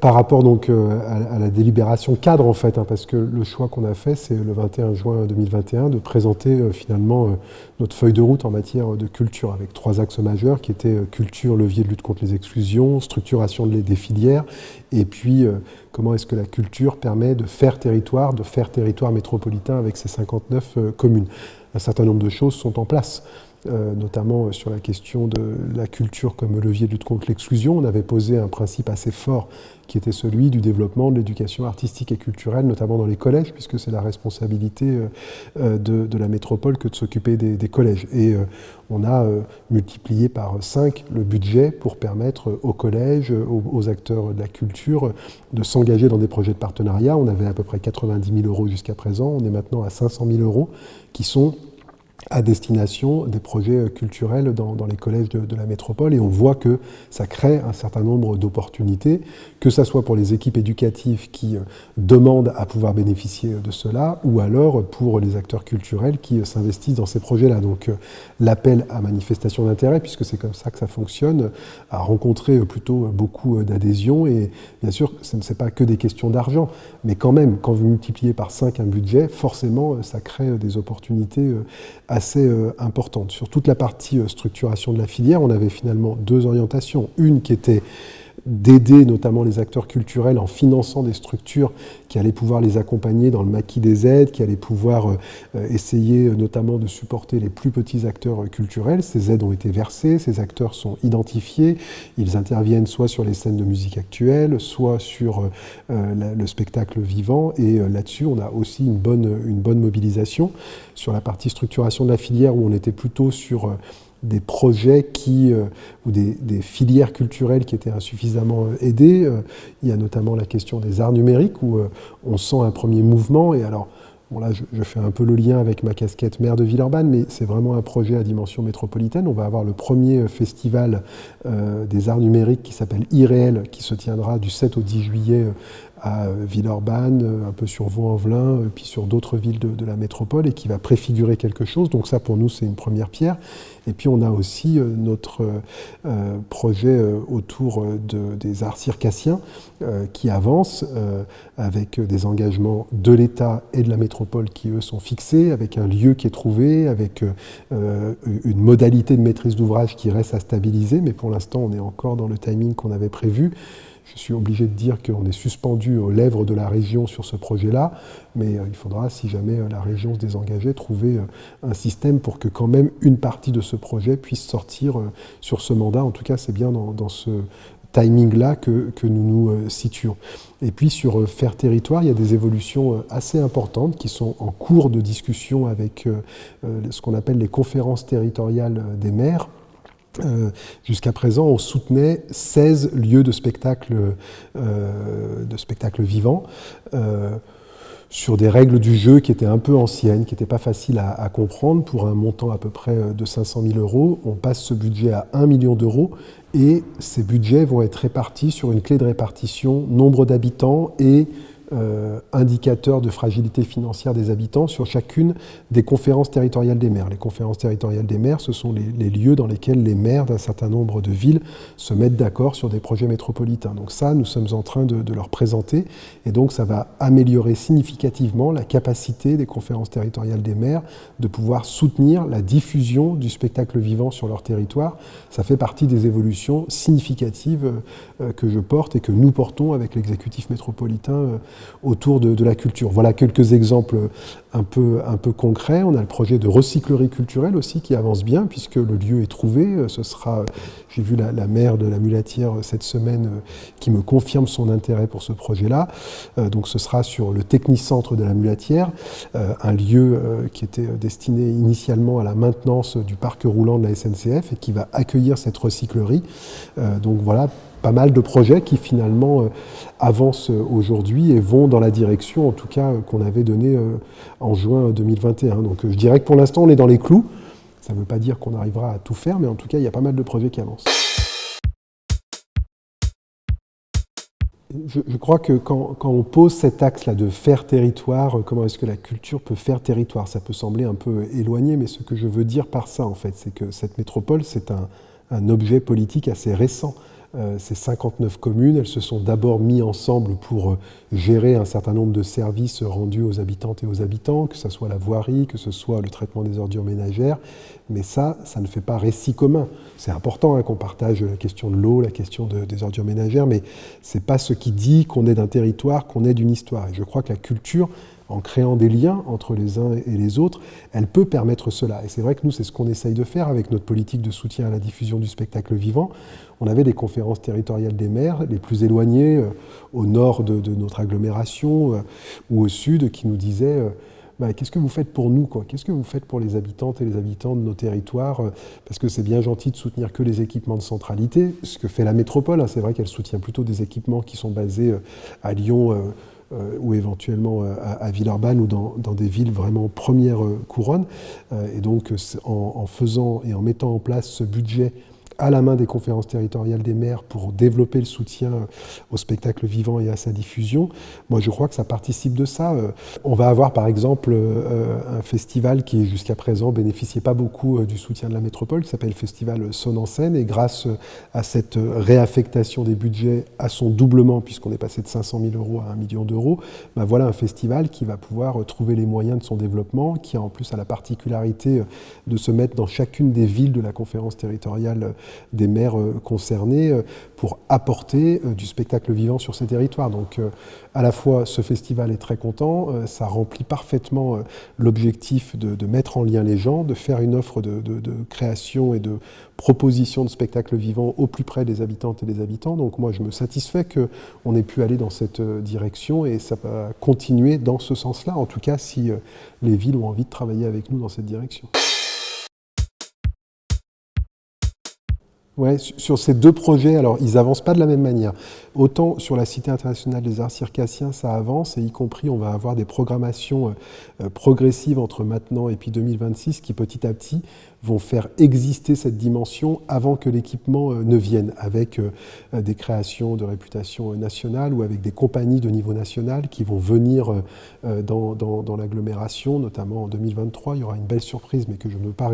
par rapport donc à la délibération cadre en fait, parce que le choix qu'on a fait, c'est le 21 juin 2021 de présenter finalement notre feuille de route en matière de culture avec 3 axes majeurs qui étaient culture, levier de lutte contre les exclusions, structuration des filières, et puis comment est-ce que la culture permet de faire territoire métropolitain avec ses 59 communes. Un certain nombre de choses sont en place. Notamment sur la question de la culture comme levier de lutte contre l'exclusion. On avait posé un principe assez fort qui était celui du développement de l'éducation artistique et culturelle, notamment dans les collèges, puisque c'est la responsabilité de la métropole que de s'occuper des collèges. Et on a multiplié par 5 le budget pour permettre aux collèges, aux acteurs de la culture, de s'engager dans des projets de partenariat. On avait à peu près 90 000 € jusqu'à présent. On est maintenant à 500 000 € qui sont à destination des projets culturels dans les collèges de la métropole, et on voit que ça crée un certain nombre d'opportunités, que ce soit pour les équipes éducatives qui demandent à pouvoir bénéficier de cela, ou alors pour les acteurs culturels qui s'investissent dans ces projets-là. Donc l'appel à manifestation d'intérêt, puisque c'est comme ça que ça fonctionne, a rencontré plutôt beaucoup d'adhésions, et bien sûr, ce n'est pas que des questions d'argent, mais quand même, quand vous multipliez par 5 un budget, forcément, ça crée des opportunités assez importante. Sur toute la partie structuration de la filière, on avait finalement 2 orientations. Une qui était d'aider notamment les acteurs culturels en finançant des structures qui allaient pouvoir les accompagner dans le maquis des aides, qui allaient pouvoir essayer notamment de supporter les plus petits acteurs culturels. Ces aides ont été versées, ces acteurs sont identifiés, ils interviennent soit sur les scènes de musique actuelle, soit sur le spectacle vivant, et là-dessus on a aussi une bonne mobilisation. Sur la partie structuration de la filière, où on était plutôt sur des projets ou des filières culturelles qui étaient insuffisamment aidées. Il y a notamment la question des arts numériques, où on sent un premier mouvement. Et alors, bon là, je fais un peu le lien avec ma casquette maire de Villeurbanne, mais c'est vraiment un projet à dimension métropolitaine. On va avoir le premier festival des arts numériques qui s'appelle Irréel, qui se tiendra du 7 au 10 juillet à Villeurbanne, un peu sur Vaux-en-Velin, puis sur d'autres villes de la métropole, et qui va préfigurer quelque chose. Donc ça, pour nous, c'est une première pierre. Et puis on a aussi notre projet autour des arts circassiens qui avance avec des engagements de l'État et de la métropole qui, eux, sont fixés, avec un lieu qui est trouvé, avec une modalité de maîtrise d'ouvrage qui reste à stabiliser, mais pour l'instant, on est encore dans le timing qu'on avait prévu. Je suis obligé de dire qu'on est suspendu aux lèvres de la région sur ce projet-là, mais il faudra, si jamais la région se désengageait, trouver un système pour que quand même une partie de ce projet puisse sortir sur ce mandat. En tout cas, c'est bien dans ce timing-là que nous nous situons. Et puis sur Faire Territoire, il y a des évolutions assez importantes qui sont en cours de discussion avec ce qu'on appelle les conférences territoriales des maires. Jusqu'à présent, on soutenait 16 lieux de spectacle vivant sur des règles du jeu qui étaient un peu anciennes, qui n'étaient pas faciles à comprendre. Pour un montant à peu près de 500 000 €, on passe ce budget à 1 million d'euros, et ces budgets vont être répartis sur une clé de répartition nombre d'habitants et indicateurs de fragilité financière des habitants sur chacune des conférences territoriales des maires. Les conférences territoriales des maires, ce sont les lieux dans lesquels les maires d'un certain nombre de villes se mettent d'accord sur des projets métropolitains. Donc ça, nous sommes en train de leur présenter, et donc ça va améliorer significativement la capacité des conférences territoriales des maires de pouvoir soutenir la diffusion du spectacle vivant sur leur territoire. Ça fait partie des évolutions significatives que je porte et que nous portons avec l'exécutif métropolitain autour de la culture. Voilà quelques exemples un peu concrets. On a le projet de recyclerie culturelle aussi qui avance bien, puisque le lieu est trouvé. Ce sera, j'ai vu la maire de la Mulatière cette semaine qui me confirme son intérêt pour ce projet-là. Donc ce sera sur le technicentre de la Mulatière, un lieu qui était destiné initialement à la maintenance du parc roulant de la SNCF et qui va accueillir cette recyclerie. Donc voilà, pas mal de projets qui finalement avancent aujourd'hui et vont dans la direction, en tout cas, qu'on avait donnée en juin 2021. Donc je dirais que pour l'instant, on est dans les clous. Ça ne veut pas dire qu'on arrivera à tout faire, mais en tout cas, il y a pas mal de projets qui avancent. Je crois que quand on pose cet axe-là de faire territoire, comment est-ce que la culture peut faire territoire, ça peut sembler un peu éloigné, mais ce que je veux dire par ça, en fait, c'est que cette métropole, c'est un objet politique assez récent. ces 59 communes. Elles se sont d'abord mises ensemble pour gérer un certain nombre de services rendus aux habitantes et aux habitants, que ce soit la voirie, que ce soit le traitement des ordures ménagères. Mais ça ne fait pas récit commun. C'est important qu'on partage la question de l'eau, la question des ordures ménagères, mais ce n'est pas ce qui dit qu'on est d'un territoire, qu'on est d'une histoire. Et je crois que la culture, en créant des liens entre les uns et les autres, elle peut permettre cela. Et c'est vrai que nous, c'est ce qu'on essaye de faire avec notre politique de soutien à la diffusion du spectacle vivant. On avait des conférences territoriales des maires, les plus éloignés, au nord de notre agglomération ou au sud, qui nous disaient qu'est-ce que vous faites pour nous, quoi ? Qu'est-ce que vous faites pour les habitantes et les habitants de nos territoires ? Parce que c'est bien gentil de soutenir que les équipements de centralité, ce que fait la métropole. C'est vrai qu'elle soutient plutôt des équipements qui sont basés à Lyon ou éventuellement à Villeurbanne ou dans des villes vraiment première couronne. Et donc en faisant et en mettant en place ce budget à la main des conférences territoriales des maires pour développer le soutien au spectacle vivant et à sa diffusion. Moi, je crois que ça participe de ça. On va avoir, par exemple, un festival qui, jusqu'à présent, bénéficiait pas beaucoup du soutien de la métropole, qui s'appelle le Festival Sonne en Scène. Et grâce à cette réaffectation des budgets à son doublement, puisqu'on est passé de 500 000 euros à 1 million d'euros, voilà un festival qui va pouvoir trouver les moyens de son développement, qui en plus a la particularité de se mettre dans chacune des villes de la conférence territoriale des maires concernés pour apporter du spectacle vivant sur ces territoires. Donc à la fois ce festival est très content, ça remplit parfaitement l'objectif de mettre en lien les gens, de faire une offre de création et de proposition de spectacle vivant au plus près des habitantes et des habitants. Donc moi je me satisfais qu'on ait pu aller dans cette direction et ça va continuer dans ce sens-là, en tout cas si les villes ont envie de travailler avec nous dans cette direction. Ouais, sur ces deux projets, alors ils n'avancent pas de la même manière. Autant sur la Cité internationale des arts circassiens, ça avance, et y compris on va avoir des programmations progressives entre maintenant et puis 2026 qui petit à petit vont faire exister cette dimension avant que l'équipement ne vienne, avec des créations de réputation nationale ou avec des compagnies de niveau national qui vont venir dans l'agglomération, notamment en 2023. Il y aura une belle surprise, mais que je ne veux pas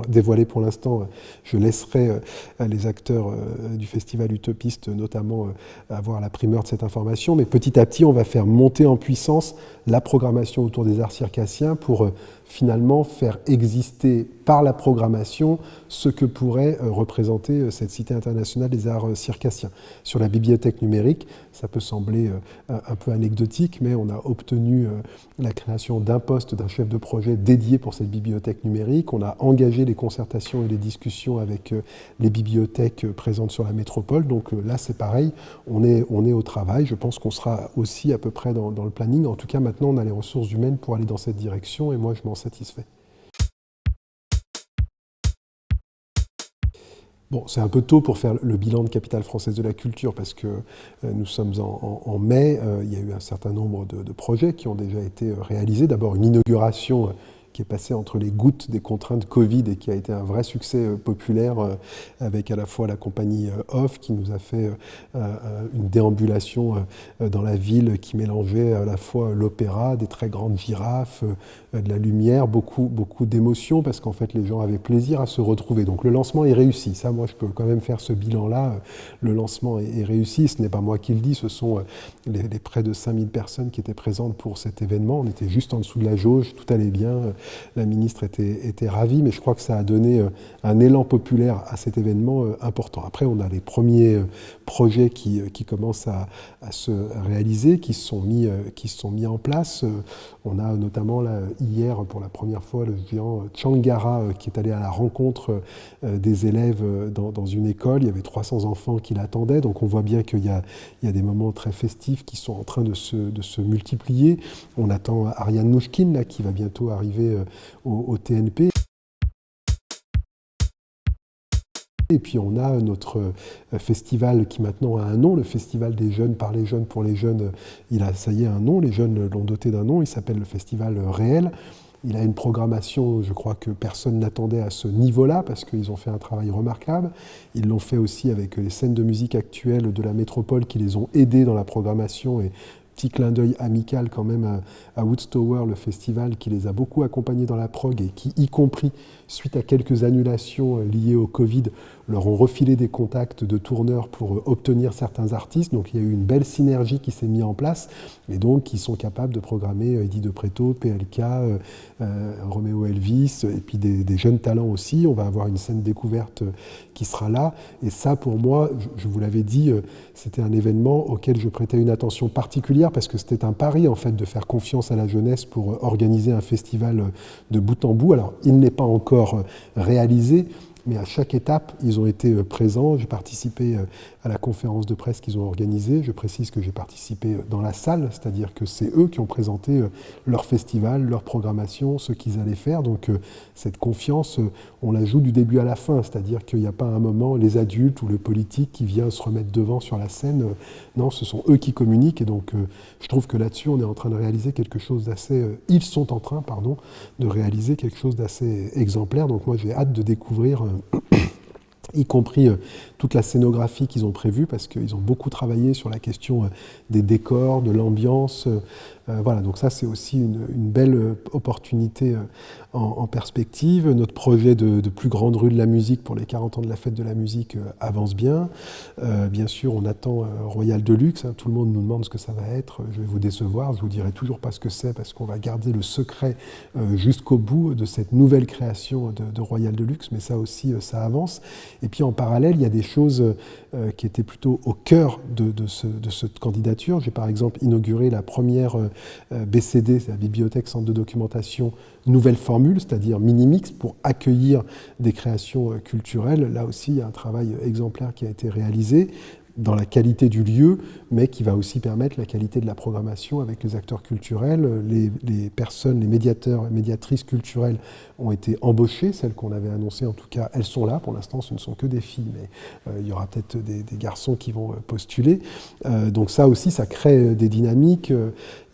dévoiler pour l'instant. Je laisserai les acteurs du festival Utopiste notamment avoir la primeur de cette information. Mais petit à petit, on va faire monter en puissance la programmation autour des arts circassiens pour finalement faire exister par la programmation ce que pourrait représenter cette Cité internationale des arts circassiens. Sur la bibliothèque numérique, ça peut sembler un peu anecdotique, mais on a obtenu la création d'un poste d'un chef de projet dédié pour cette bibliothèque numérique. On a engagé les concertations et les discussions avec les bibliothèques présentes sur la métropole. Donc là, c'est pareil, on est au travail. Je pense qu'on sera aussi à peu près dans le planning. En tout cas, maintenant, on a les ressources humaines pour aller dans cette direction et moi, je m'en satisfais. Bon, c'est un peu tôt pour faire le bilan de Capitale française de la culture parce que nous sommes en mai. Il y a eu un certain nombre de projets qui ont déjà été réalisés. D'abord, une inauguration qui est passé entre les gouttes des contraintes Covid et qui a été un vrai succès populaire avec à la fois la compagnie Off qui nous a fait une déambulation dans la ville qui mélangeait à la fois l'opéra, des très grandes girafes, de la lumière, beaucoup d'émotions parce qu'en fait les gens avaient plaisir à se retrouver. Donc le lancement est réussi. Ça, moi, je peux quand même faire ce bilan-là. Le lancement est réussi. Ce n'est pas moi qui le dis, ce sont les près de 5000 personnes qui étaient présentes pour cet événement. On était juste en dessous de la jauge, tout allait bien. La ministre était ravie, mais je crois que ça a donné un élan populaire à cet événement important. Après, on a les premiers projets qui commencent à se réaliser, qui se sont mis en place. On a notamment là, hier, pour la première fois, le géant Tchangara qui est allé à la rencontre des élèves dans une école. Il y avait 300 enfants qui l'attendaient, donc on voit bien qu'il y a des moments très festifs qui sont en train de se multiplier. On attend Ariane Mouchkine, là, qui va bientôt arriver au TNP. Et puis on a notre festival qui maintenant a un nom, le Festival des jeunes par les jeunes pour les jeunes. Ça y est, un nom, les jeunes l'ont doté d'un nom, il s'appelle le Festival Réel. Il a une programmation, je crois que personne n'attendait à ce niveau-là, parce qu'ils ont fait un travail remarquable. Ils l'ont fait aussi avec les scènes de musique actuelles de la métropole qui les ont aidés dans la programmation et petit clin d'œil amical quand même à Woodstower, le festival qui les a beaucoup accompagnés dans la prog et qui, y compris suite à quelques annulations liées au Covid, leur ont refilé des contacts de tourneurs pour obtenir certains artistes. Donc il y a eu une belle synergie qui s'est mise en place et donc ils sont capables de programmer Eddie De Pretto, PLK, Romeo Elvis et puis des jeunes talents aussi. On va avoir une scène découverte qui sera là et ça pour moi, je vous l'avais dit, c'était un événement auquel je prêtais une attention particulière parce que c'était un pari en fait de faire confiance à la jeunesse pour organiser un festival de bout en bout. Alors il n'est pas encore réalisé, mais à chaque étape, ils ont été présents. J'ai participé à la conférence de presse qu'ils ont organisée. Je précise que j'ai participé dans la salle, c'est-à-dire que c'est eux qui ont présenté leur festival, leur programmation, ce qu'ils allaient faire. Donc cette confiance, on la joue du début à la fin, c'est-à-dire qu'il n'y a pas un moment les adultes ou le politique qui vient se remettre devant sur la scène. Non, ce sont eux qui communiquent. Et donc je trouve que là-dessus, on est en train de réaliser quelque chose d'assez... ils sont en train, pardon, de réaliser quelque chose d'assez exemplaire. Donc moi, j'ai hâte de découvrir... y compris toute la scénographie qu'ils ont prévue, parce qu'ils ont beaucoup travaillé sur la question des décors, de l'ambiance. Voilà, donc ça c'est aussi une belle opportunité en perspective. Notre projet de plus grande rue de la musique pour les 40 ans de la fête de la musique avance bien. Bien sûr, on attend Royal Deluxe. Tout le monde nous demande ce que ça va être. Je vais vous décevoir, je vous dirai toujours pas ce que c'est, parce qu'on va garder le secret jusqu'au bout de cette nouvelle création de Royal Deluxe, mais ça aussi, ça avance. Et puis en parallèle, il y a des choses qui étaient plutôt au cœur de cette candidature. J'ai par exemple inauguré la première BCD, c'est la Bibliothèque Centre de Documentation Nouvelle Formule, c'est-à-dire Minimix, pour accueillir des créations culturelles. Là aussi, il y a un travail exemplaire qui a été réalisé dans la qualité du lieu, mais qui va aussi permettre la qualité de la programmation avec les acteurs culturels. Les personnes, les médiateurs et médiatrices culturelles ont été embauchées, celles qu'on avait annoncées en tout cas, elles sont là. Pour l'instant, ce ne sont que des filles, mais il y aura peut-être des garçons qui vont postuler. Donc ça aussi, ça crée des dynamiques.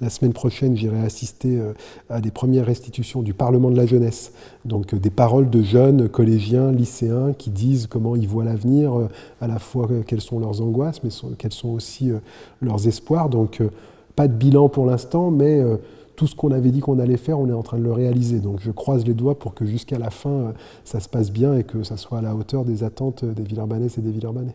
La semaine prochaine, j'irai assister à des premières restitutions du Parlement de la jeunesse, donc des paroles de jeunes collégiens, lycéens qui disent comment ils voient l'avenir, à la fois quelles sont leurs angoisses, mais quels sont aussi leurs espoirs. Donc pas de bilan pour l'instant, mais tout ce qu'on avait dit qu'on allait faire, on est en train de le réaliser. Donc je croise les doigts pour que jusqu'à la fin, ça se passe bien et que ça soit à la hauteur des attentes des Villeurbanaises et des Villeurbanais.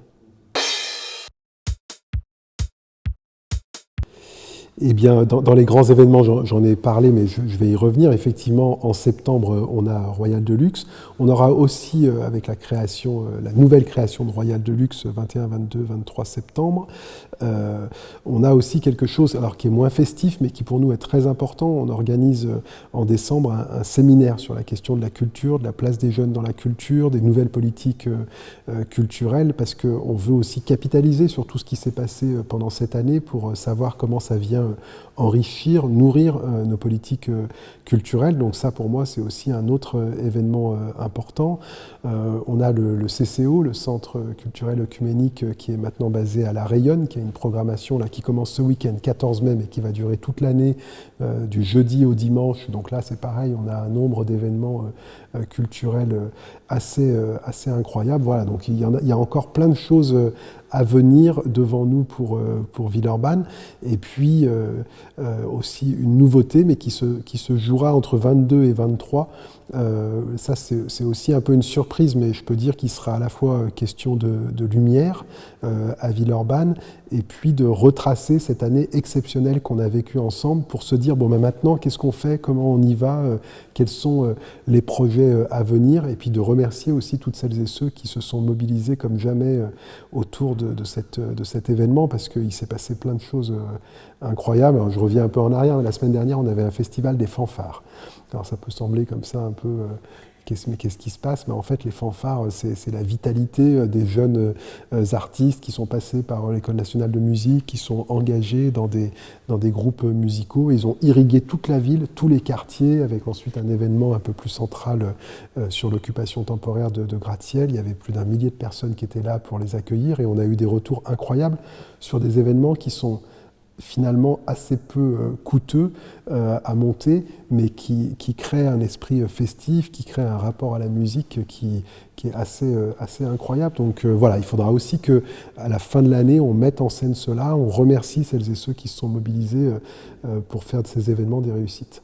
Eh bien, dans les grands événements, j'en ai parlé, mais je vais y revenir. Effectivement, en septembre, on a Royal Deluxe. On aura aussi, avec la création, la nouvelle création de Royal Deluxe, 21, 22, 23 septembre. On a aussi quelque chose, alors qui est moins festif, mais qui pour nous est très important. On organise en décembre un séminaire sur la question de la culture, de la place des jeunes dans la culture, des nouvelles politiques culturelles, parce qu'on veut aussi capitaliser sur tout ce qui s'est passé pendant cette année pour savoir comment ça vient enrichir, nourrir nos politiques culturelles. Donc ça, pour moi, c'est aussi un autre événement important. On a le CCO, le Centre culturel œcuménique, qui est maintenant basé à La Rayonne, qui a une programmation là, qui commence ce week-end, 14 mai, mais qui va durer toute l'année, du jeudi au dimanche. Donc là, c'est pareil, on a un nombre d'événements culturels assez incroyable. Voilà, donc il y a encore plein de choses à venir devant nous pour Villeurbanne. Et puis aussi une nouveauté, mais qui se jouera entre 22 et 23. Ça, c'est aussi un peu une surprise, mais je peux dire qu'il sera à la fois question de lumière à Villeurbanne, et puis de retracer cette année exceptionnelle qu'on a vécue ensemble pour se dire, bon, ben maintenant, qu'est-ce qu'on fait, comment on y va, quels sont les projets à venir, et puis de remercier aussi toutes celles et ceux qui se sont mobilisés comme jamais autour de cet événement, parce qu'il s'est passé plein de choses incroyables. Alors, je reviens un peu en arrière, mais la semaine dernière, on avait un festival des fanfares. Alors ça peut sembler comme ça un peu... mais qu'est-ce qui se passe? Mais en fait, les fanfares, c'est la vitalité des jeunes artistes qui sont passés par l'École nationale de musique, qui sont engagés dans des groupes musicaux. Ils ont irrigué toute la ville, tous les quartiers, avec ensuite un événement un peu plus central sur l'occupation temporaire de gratte-ciel. Il y avait plus d'1 millier de personnes qui étaient là pour les accueillir, et on a eu des retours incroyables sur des événements qui sont finalement assez peu coûteux à monter, mais qui crée un esprit festif, qui crée un rapport à la musique qui est assez incroyable. Donc voilà, il faudra aussi qu'à la fin de l'année, on mette en scène cela, on remercie celles et ceux qui se sont mobilisés pour faire de ces événements des réussites.